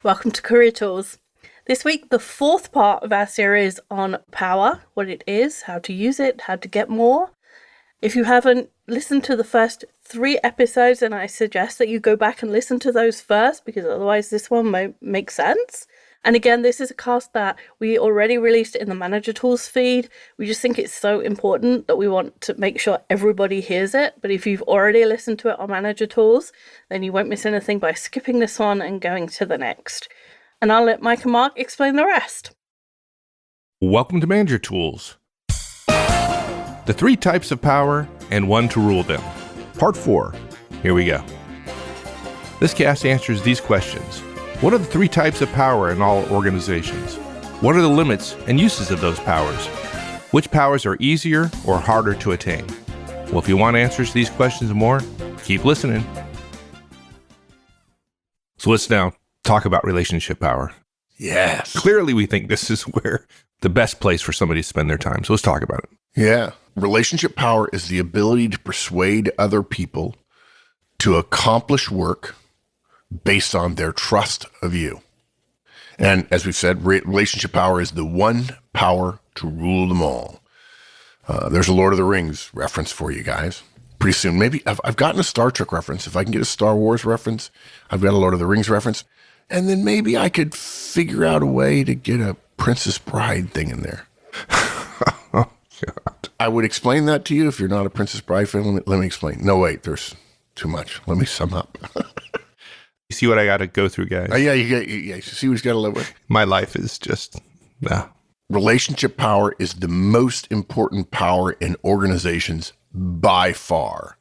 Welcome to Career Tools. This week, the fourth part of our series on power, what it is, how to use it, how to get more. If you haven't listened to the first 3 episodes, then I suggest that you go back and listen to those first, because otherwise this one won't make sense. And again, this is a cast that we already released in the Manager Tools feed. We just think it's so important that we want to make sure everybody hears it. But if you've already listened to it on Manager Tools, then you won't miss anything by skipping this one and going to the next. And I'll let Mike and Mark explain the rest. Welcome to Manager Tools. The 3 types of power and 1 to rule them. Part 4. Here we go. This cast answers these questions. What are the 3 types of power in all organizations? What are the limits and uses of those powers? Which powers are easier or harder to attain? Well, if you want answers to these questions and more, keep listening. So let's now talk about relationship power. Yes. Clearly, we think this is where the best place for somebody to spend their time. So let's talk about it. Yeah. Relationship power is the ability to persuade other people to accomplish work based on their trust of you. And as we've said, relationship power is the one power to rule them all. There's a Lord of the Rings reference for you guys. Pretty soon, maybe I've gotten a Star Trek reference. If I can get a Star Wars reference, I've got a Lord of the Rings reference. And then maybe I could figure out a way to get a Princess Bride thing in there. Oh, God. I would explain that to you if you're not a Princess Bride fan. Let me explain. No, wait, there's too much. Let me sum up. You see what I got to go through, guys? You see what he's got to live with? My life is just, Relationship power is the most important power in organizations by far.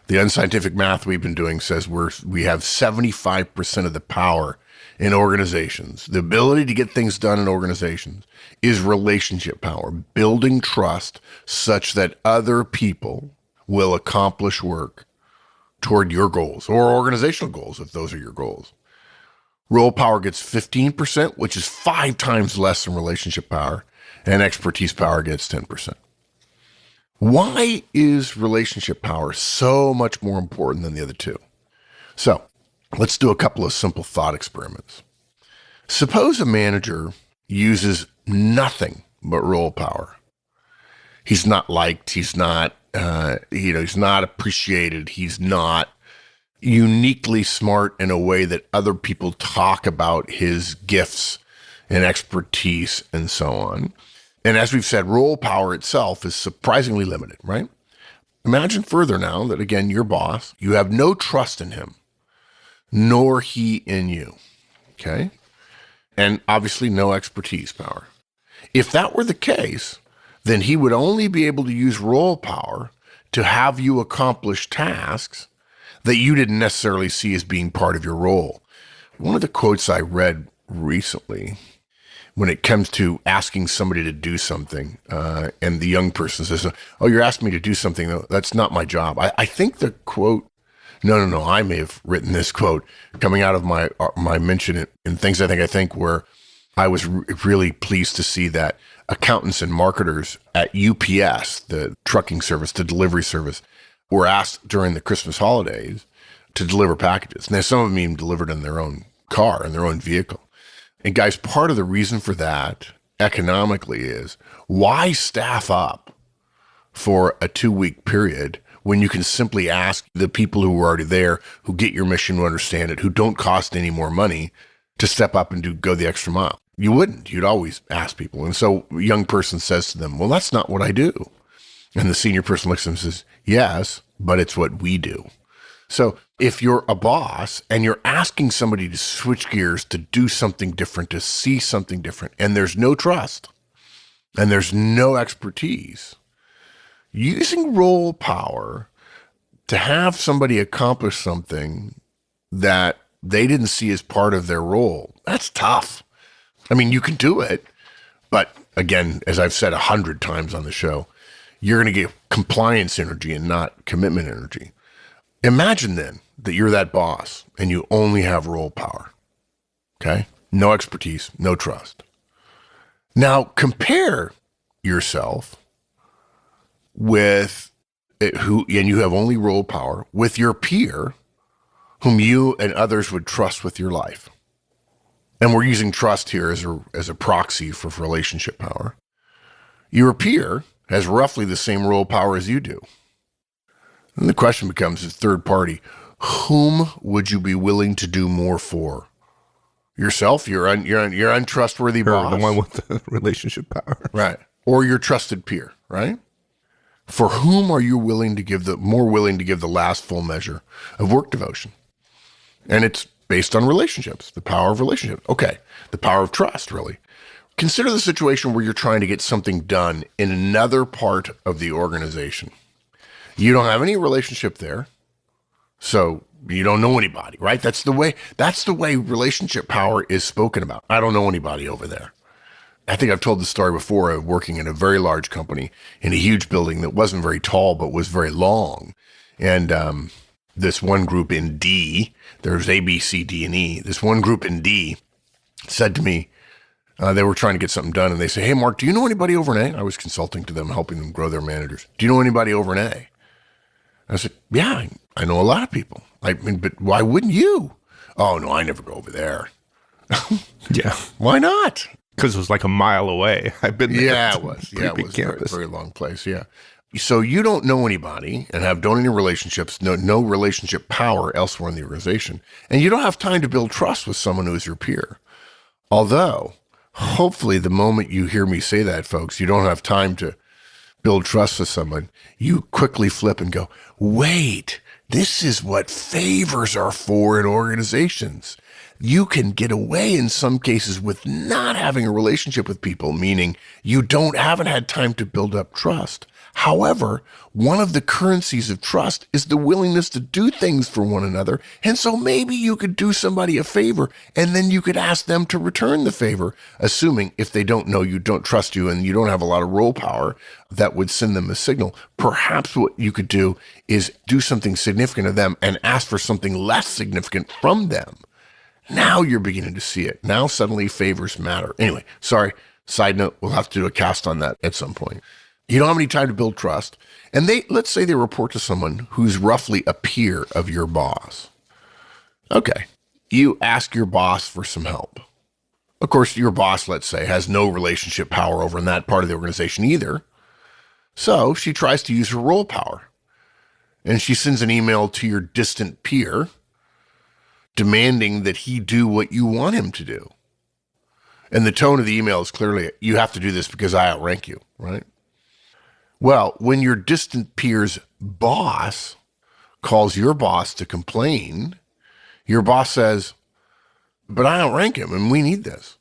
The unscientific math we've been doing says we have 75% of the power in organizations. The ability to get things done in organizations is relationship power, building trust such that other people will accomplish work toward your goals or organizational goals, if those are your goals. Role power gets 15%, which is 5 times less than relationship power, and expertise power gets 10%. Why is relationship power so much more important than the other 2? So let's do a couple of simple thought experiments. Suppose a manager uses nothing but role power. He's not liked. He's not, he's not appreciated. He's not uniquely smart in a way that other people talk about his gifts and expertise and so on. And as we've said, role power itself is surprisingly limited, right? Imagine further now that, again, your boss, you have no trust in him, nor he in you, okay? And obviously no expertise power. If that were the case, then he would only be able to use role power to have you accomplish tasks that you didn't necessarily see as being part of your role. One of the quotes I read recently, when it comes to asking somebody to do something, and the young person says, "Oh, you're asking me to do something. No, that's not my job." I think the quote, no, I may have written this quote coming out of my mention in Things I Think, where I was really pleased to see that accountants and marketers at UPS, the trucking service, the delivery service, were asked during the Christmas holidays to deliver packages. Now, some of them even delivered in their own car, in their own vehicle. And guys, part of the reason for that economically is, why staff up for a 2-week period when you can simply ask the people who are already there, who get your mission, who understand it, who don't cost any more money, to step up and go the extra mile? You wouldn't. You'd always ask people. And so a young person says to them, "Well, that's not what I do." And the senior person looks at them and says, "Yes, but it's what we do." So if you're a boss and you're asking somebody to switch gears, to do something different, to see something different, and there's no trust and there's no expertise, using role power to have somebody accomplish something that they didn't see as part of their role, that's tough. I mean, you can do it, but again, as I've said 100 times on the show, you're going to get compliance energy and not commitment energy. Imagine then that you're that boss and you only have role power, okay? No expertise, no trust. Now compare yourself with and you have only role power, with your peer whom you and others would trust with your life. And we're using trust here as a proxy for relationship power. Your peer has roughly the same role power as you do. And the question becomes, as third party, whom would you be willing to do more for? Yourself, your untrustworthy boss, the one with the relationship power, right? Or your trusted peer, right? For whom are you willing to give the last full measure of work devotion? And it's based on relationships, the power of relationships. Okay, the power of trust, really. Consider the situation where you're trying to get something done in another part of the organization. You don't have any relationship there, so you don't know anybody, right? That's the way relationship power is spoken about. I don't know anybody over there. I think I've told the story before of working in a very large company in a huge building that wasn't very tall, but was very long. And this one group in D, there's A, B, C, D, and E. This one group in D said to me, they were trying to get something done, and they say, "Hey, Mark, do you know anybody over in A?" I was consulting to them, helping them grow their managers. "Do you know anybody over in A?" I said, "Yeah, I know a lot of people." I mean, but why wouldn't you? "Oh, no, I never go over there." Yeah. Why not? Because it was like a mile away. I've been there. Yeah, it was. Yeah, it was a very, very long place. Yeah. So you don't know anybody and don't any relationships, no relationship power elsewhere in the organization. And you don't have time to build trust with someone who is your peer. Although, hopefully the moment you hear me say that, folks, you don't have time to build trust with someone, you quickly flip and go, wait, this is what favors are for in organizations. You can get away in some cases with not having a relationship with people, meaning you haven't had time to build up trust. However, one of the currencies of trust is the willingness to do things for one another. And so maybe you could do somebody a favor and then you could ask them to return the favor, assuming if they don't know you, don't trust you, and you don't have a lot of role power, that would send them a signal. Perhaps what you could do is do something significant to them and ask for something less significant from them. Now you're beginning to see it. Now suddenly favors matter. Anyway, sorry, side note, we'll have to do a cast on that at some point. You don't have any time to build trust. And let's say they report to someone who's roughly a peer of your boss. Okay, you ask your boss for some help. Of course, your boss, let's say, has no relationship power over in that part of the organization either. So she tries to use her role power. And she sends an email to your distant peer demanding that he do what you want him to do. And the tone of the email is clearly, you have to do this because I outrank you, right? Well, when your distant peer's boss calls your boss to complain, your boss says, "But I outrank him and we need this."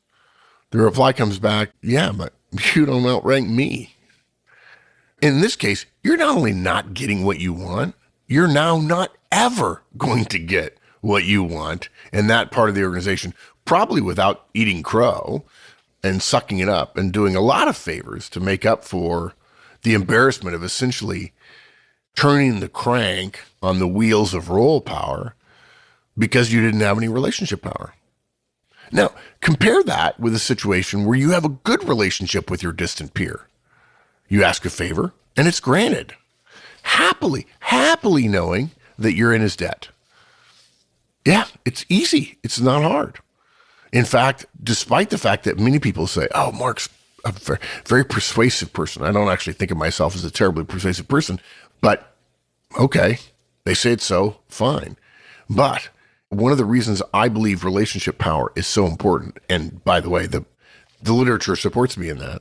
The reply comes back, "Yeah, but you don't outrank me." In this case, you're not only not getting what you want, you're now not ever going to get what you want in that part of the organization, probably without eating crow and sucking it up and doing a lot of favors to make up for the embarrassment of essentially turning the crank on the wheels of role power because you didn't have any relationship power. Now, compare that with a situation where you have a good relationship with your distant peer. You ask a favor and it's granted, happily knowing that you're in his debt. Yeah, it's easy. It's not hard. In fact, despite the fact that many people say, "Oh, Mark's a very, very persuasive person." I don't actually think of myself as a terribly persuasive person, but okay, they say it's so, fine. But one of the reasons I believe relationship power is so important, and by the way, the literature supports me in that,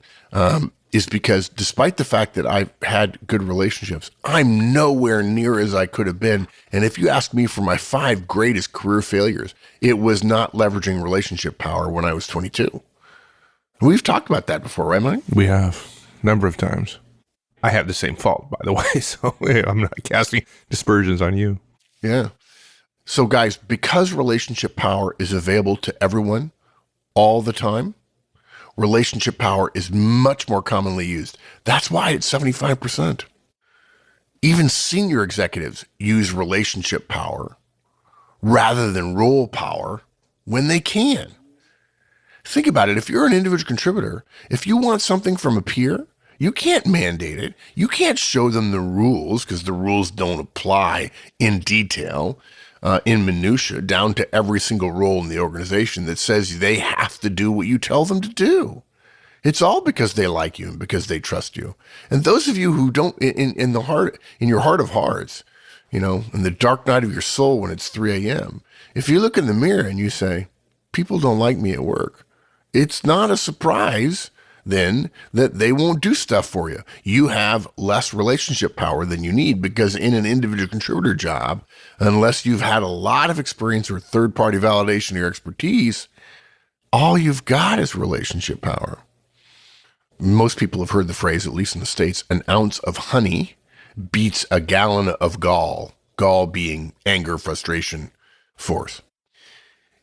is because despite the fact that I've had good relationships, I'm nowhere near as I could have been. And if you ask me for my 5 greatest career failures, it was not leveraging relationship power when I was 22. We've talked about that before, right, Mike? We have a number of times. I have the same fault, by the way, so I'm not casting dispersions on you. Yeah. So guys, because relationship power is available to everyone all the time, relationship power is much more commonly used. That's why it's 75%. Even senior executives use relationship power rather than role power when they can. Think about it. If you're an individual contributor, if you want something from a peer, you can't mandate it. You can't show them the rules because the rules don't apply in detail. in minutia, down to every single role in the organization that says they have to do what you tell them to do. It's all because they like you and because they trust you. And those of you who don't, in your heart of hearts, in the dark night of your soul when it's 3 a.m., if you look in the mirror and you say, people don't like me at work, it's not a surprise then that they won't do stuff for you. You have less relationship power than you need, because in an individual contributor job, unless you've had a lot of experience or third-party validation of your expertise, all you've got is relationship power. Most people have heard the phrase, at least in the States, an ounce of honey beats a gallon of gall, gall being anger, frustration, force.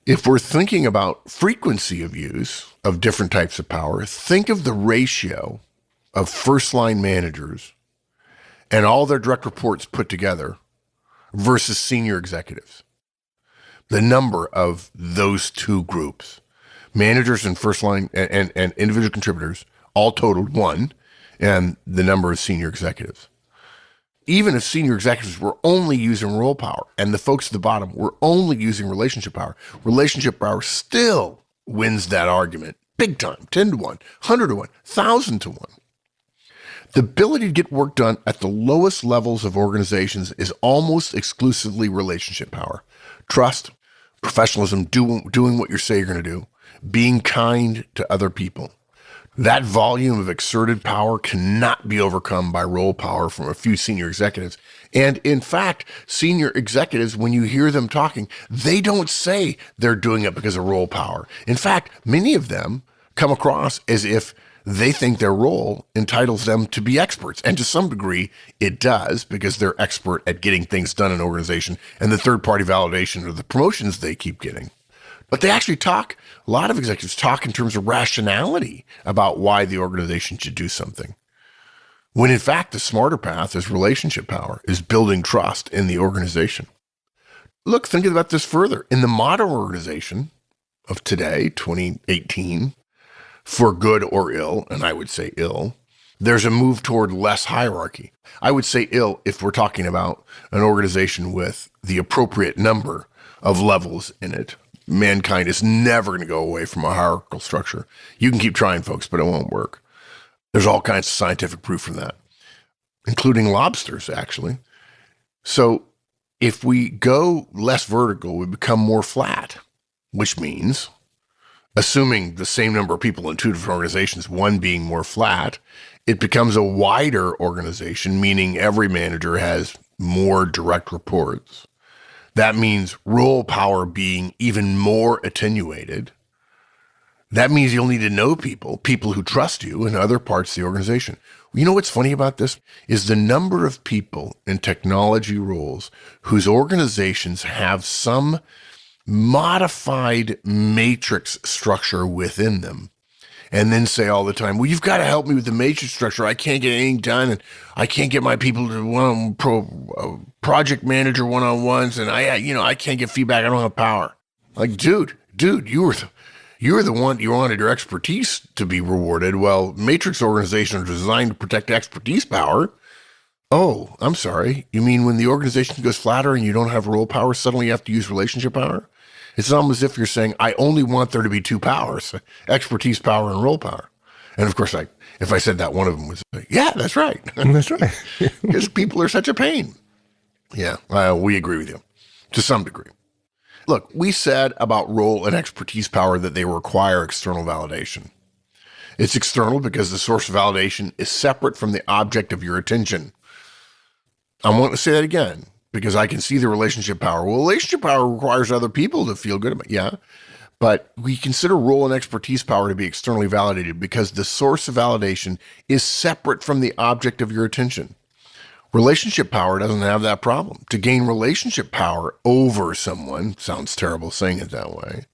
If we're thinking about frequency of use of different types of power, think of the ratio of first-line managers and all their direct reports put together versus senior executives. The number of those two groups, managers and first-line and individual contributors, all totaled 1, and the number of senior executives. Even if senior executives were only using role power and the folks at the bottom were only using relationship power still wins that argument big time, 10 to 1, 100 to 1, 1,000 to 1. The ability to get work done at the lowest levels of organizations is almost exclusively relationship power. Trust, professionalism, doing what you say you're going to do, being kind to other people. That volume of exerted power cannot be overcome by role power from a few senior executives. And in fact, senior executives, when you hear them talking, they don't say they're doing it because of role power. In fact, many of them come across as if they think their role entitles them to be experts. And to some degree, it does, because they're expert at getting things done in an organization and the third-party validation of the promotions they keep getting. But they actually talk, a lot of executives talk in terms of rationality about why the organization should do something. When in fact, the smarter path is relationship power, is building trust in the organization. Look, think about this further. In the modern organization of today, 2018, for good or ill, and I would say ill, there's a move toward less hierarchy. I would say ill if we're talking about an organization with the appropriate number of levels in it. Mankind is never going to go away from a hierarchical structure. You can keep trying, folks, but it won't work. There's all kinds of scientific proof from that, including lobsters, actually. So if we go less vertical, we become more flat, which means, assuming the same number of people in two different organizations, one being more flat, it becomes a wider organization, meaning every manager has more direct reports. That means role power being even more attenuated. That means you'll need to know people who trust you in other parts of the organization. You know what's funny about this is the number of people in technology roles whose organizations have some modified matrix structure within them, and then say all the time, well, you've got to help me with the matrix structure. I can't get anything done, and I can't get my people to project manager one-on-ones, and I can't get feedback. I don't have power. Like, dude, you were the one, you wanted your expertise to be rewarded. Well, matrix organizations are designed to protect expertise power. Oh, I'm sorry. You mean when the organization goes flatter and you don't have role power, suddenly you have to use relationship power? It's almost as if you're saying, I only want there to be two powers, expertise power and role power. And of course, if I said that, one of them would say, yeah, that's right. That's right. Because people are such a pain. Yeah, we agree with you to some degree. Look, we said about role and expertise power that they require external validation. It's external because the source of validation is separate from the object of your attention. I want to say that again, because I can see the relationship power. Well, relationship power requires other people to feel good about it. Yeah, but we consider role and expertise power to be externally validated because the source of validation is separate from the object of your attention. Relationship power doesn't have that problem. To gain relationship power over someone, sounds terrible saying it that way,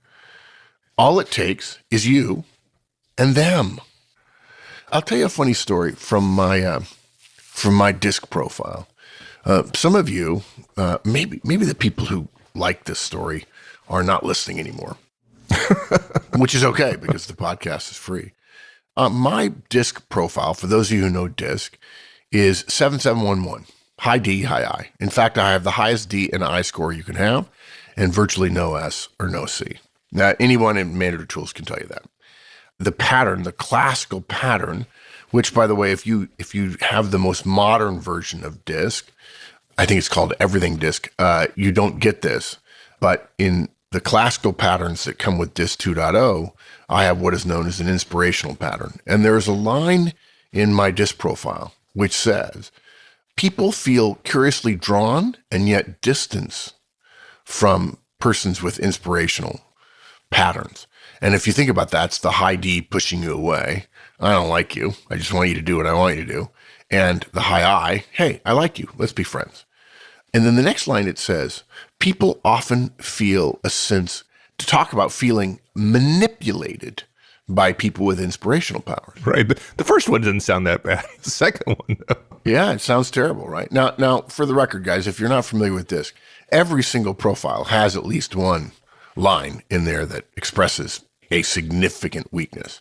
all it takes is you and them. I'll tell you a funny story from my DISC profile. Some of you, maybe the people who like this story are not listening anymore, which is okay because the podcast is free. My DISC profile, for those of you who know DISC, is 7711. High D, high I. In fact, I have the highest D and I score you can have, and virtually no S or no C. Now, anyone in Manager Tools can tell you that. The pattern, the classical pattern, which, by the way, if you have the most modern version of DISC, I think it's called Everything DISC, you don't get this. But in the classical patterns that come with DISC 2.0, I have what is known as an inspirational pattern. And there's a line in my DISC profile which says, people feel curiously drawn and yet distance from persons with inspirational patterns. And if you think about that, it's the high D pushing you away. I don't like you. I just want you to do what I want you to do. And the high I, hey, I like you. Let's be friends. And then the next line, it says, people often feel a sense, to talk about feeling manipulated by people with inspirational powers. Right. The first one didn't sound that bad. The second one, though. Yeah, it sounds terrible, right? Now, for the record, guys, if you're not familiar with DISC, every single profile has at least one line in there that expresses a significant weakness.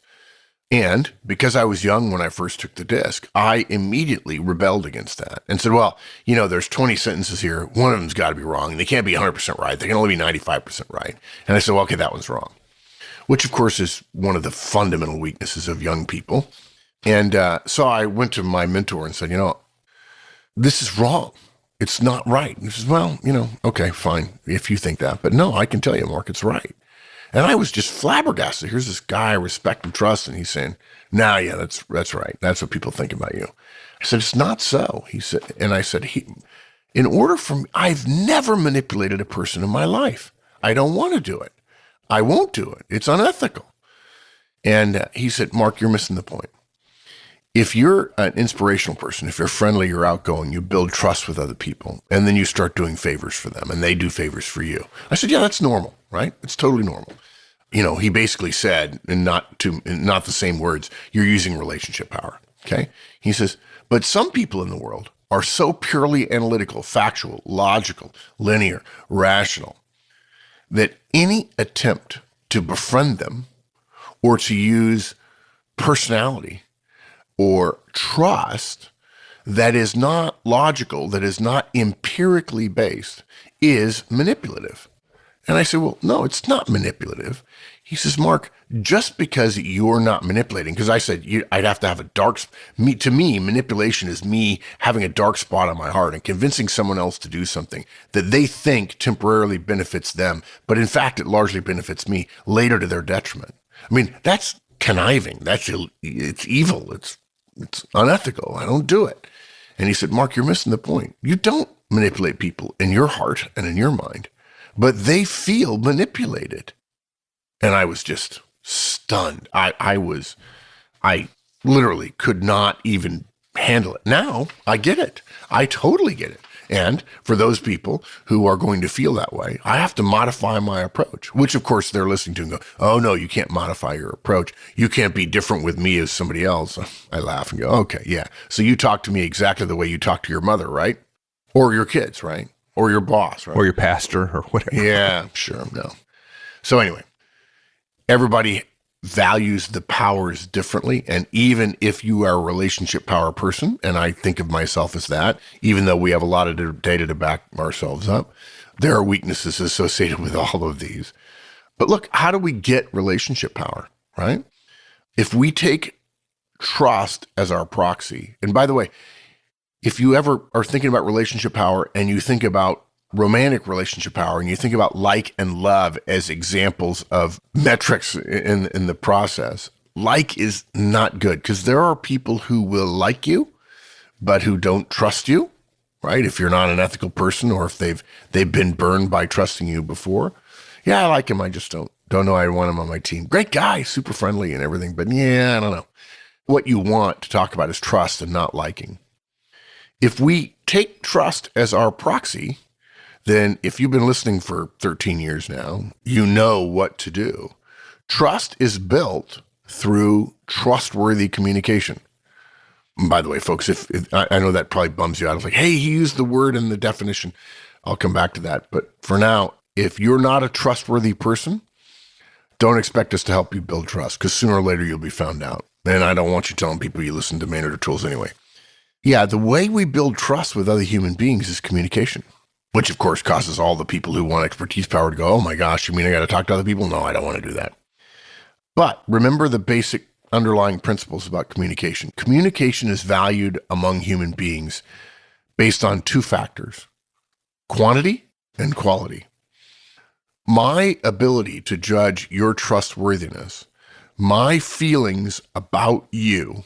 And because I was young when I first took the DISC, I immediately rebelled against that and said, well, there's 20 sentences here. One of them's got to be wrong. They can't be 100% right. They can only be 95% right. And I said, well, okay, that one's wrong, which of course is one of the fundamental weaknesses of young people. And so I went to my mentor and said, this is wrong. It's not right. And he says, well, okay, fine, if you think that. But no, I can tell you, Mark, it's right. And I was just flabbergasted. Here's this guy I respect and trust, and he's saying, nah, yeah, that's right. That's what people think about you. I said, it's not so. He said, and I said, I've never manipulated a person in my life. I don't want to do it. I won't do it. It's unethical. And he said, Mark, you're missing the point. If you're an inspirational person, if you're friendly, you're outgoing, you build trust with other people, and then you start doing favors for them, and they do favors for you. I said, yeah, that's normal, right? It's totally normal. He basically said, and not the same words, you're using relationship power, okay? He says, but some people in the world are so purely analytical, factual, logical, linear, rational, that any attempt to befriend them or to use personality or trust that is not logical, that is not empirically based, is manipulative. And I said, well, no, it's not manipulative. He says, Mark, just because you're not manipulating, because I said I'd have to have to me, manipulation is me having a dark spot on my heart and convincing someone else to do something that they think temporarily benefits them, but in fact, it largely benefits me later to their detriment. I mean, that's conniving. It's evil. It's unethical. I don't do it. And he said, Mark, you're missing the point. You don't manipulate people in your heart and in your mind, but they feel manipulated. And I was just stunned. I literally could not even handle it. Now I get it. I totally get it. And for those people who are going to feel that way, I have to modify my approach, which of course they're listening to and go, oh no, you can't modify your approach. You can't be different with me as somebody else. I laugh and go, okay, yeah. So you talk to me exactly the way you talk to your mother, right? Or your kids, right? Or your boss, right? Or your pastor or whatever. Yeah, sure. No. So anyway, everybody values the powers differently. And even if you are a relationship power person, and I think of myself as that, even though we have a lot of data to back ourselves up, there are weaknesses associated with all of these. But look, how do we get relationship power, right? If we take trust as our proxy, and by the way, if you ever are thinking about relationship power and you think about romantic relationship power, and you think about like and love as examples of metrics in the process, like is not good because there are people who will like you, but who don't trust you, right? If you're not an ethical person or if they've been burned by trusting you before. Yeah, I like him. I just don't know I want him on my team. Great guy, super friendly and everything, but yeah, I don't know. What you want to talk about is trust and not liking. If we take trust as our proxy, then if you've been listening for 13 years now, you know what to do. Trust is built through trustworthy communication. And by the way, folks, if I know that probably bums you out. It's like, hey, he used the word in the definition. I'll come back to that. But for now, if you're not a trustworthy person, don't expect us to help you build trust because sooner or later you'll be found out. And I don't want you telling people you listen to Manager Tools anyway. Yeah, the way we build trust with other human beings is communication, which of course causes all the people who want expertise power to go, oh my gosh, you mean I got to talk to other people? No, I don't want to do that. But remember the basic underlying principles about communication. Communication is valued among human beings based on two factors, quantity and quality. My ability to judge your trustworthiness, my feelings about you,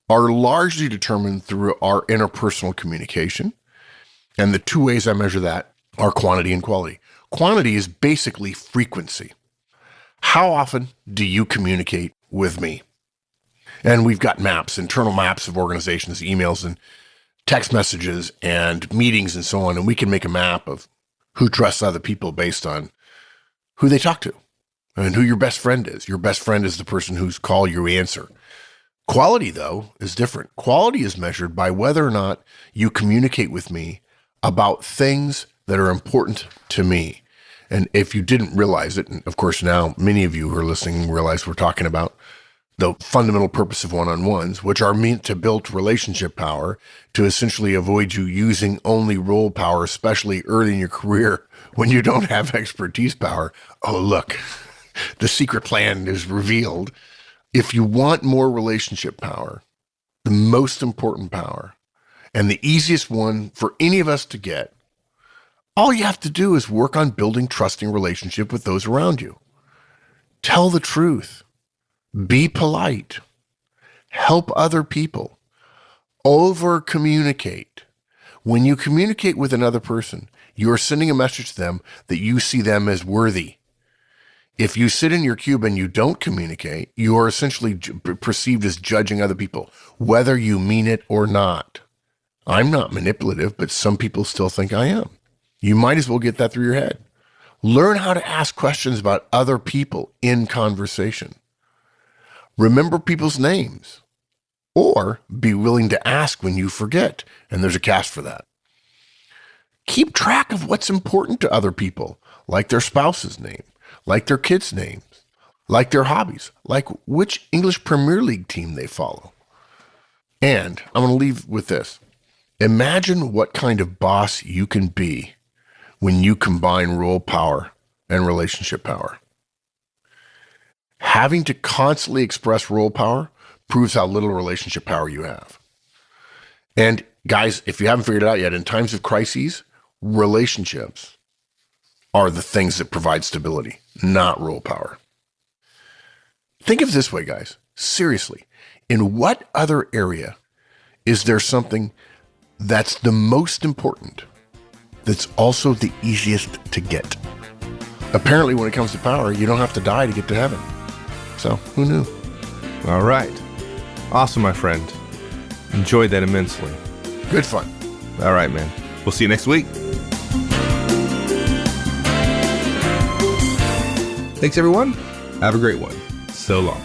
are largely determined through our interpersonal communication. And the two ways I measure that are quantity and quality. Quantity is basically frequency. How often do you communicate with me? And we've got maps, internal maps of organizations, emails and text messages and meetings and so on. And we can make a map of who trusts other people based on who they talk to and who your best friend is. Your best friend is the person whose call you answer. Quality, though, is different. Quality is measured by whether or not you communicate with me about things that are important to me. And if you didn't realize it, and of course now many of you who are listening realize we're talking about the fundamental purpose of one-on-ones, which are meant to build relationship power to essentially avoid you using only role power, especially early in your career when you don't have expertise power. Oh, look, the secret plan is revealed. If you want more relationship power, the most important power, and the easiest one for any of us to get, all you have to do is work on building trusting relationship with those around you. Tell the truth. Be polite. Help other people. Over-communicate. When you communicate with another person, you're sending a message to them that you see them as worthy. If you sit in your cube and you don't communicate, you are essentially perceived as judging other people, whether you mean it or not. I'm not manipulative, but some people still think I am. You might as well get that through your head. Learn how to ask questions about other people in conversation. Remember people's names, or be willing to ask when you forget, and there's a cast for that. Keep track of what's important to other people, like their spouse's name, like their kids' names, like their hobbies, like which English Premier League team they follow. And I'm going to leave with this. Imagine what kind of boss you can be when you combine role power and relationship power. Having to constantly express role power proves how little relationship power you have. And guys, if you haven't figured it out yet, in times of crises, relationships are the things that provide stability, not role power. Think of it this way, guys. Seriously, in what other area is there something that's the most important, that's also the easiest to get? Apparently, when it comes to power, you don't have to die to get to heaven. So, who knew? All right. Awesome, my friend. Enjoyed that immensely. Good fun. All right, man. We'll see you next week. Thanks, everyone. Have a great one. So long.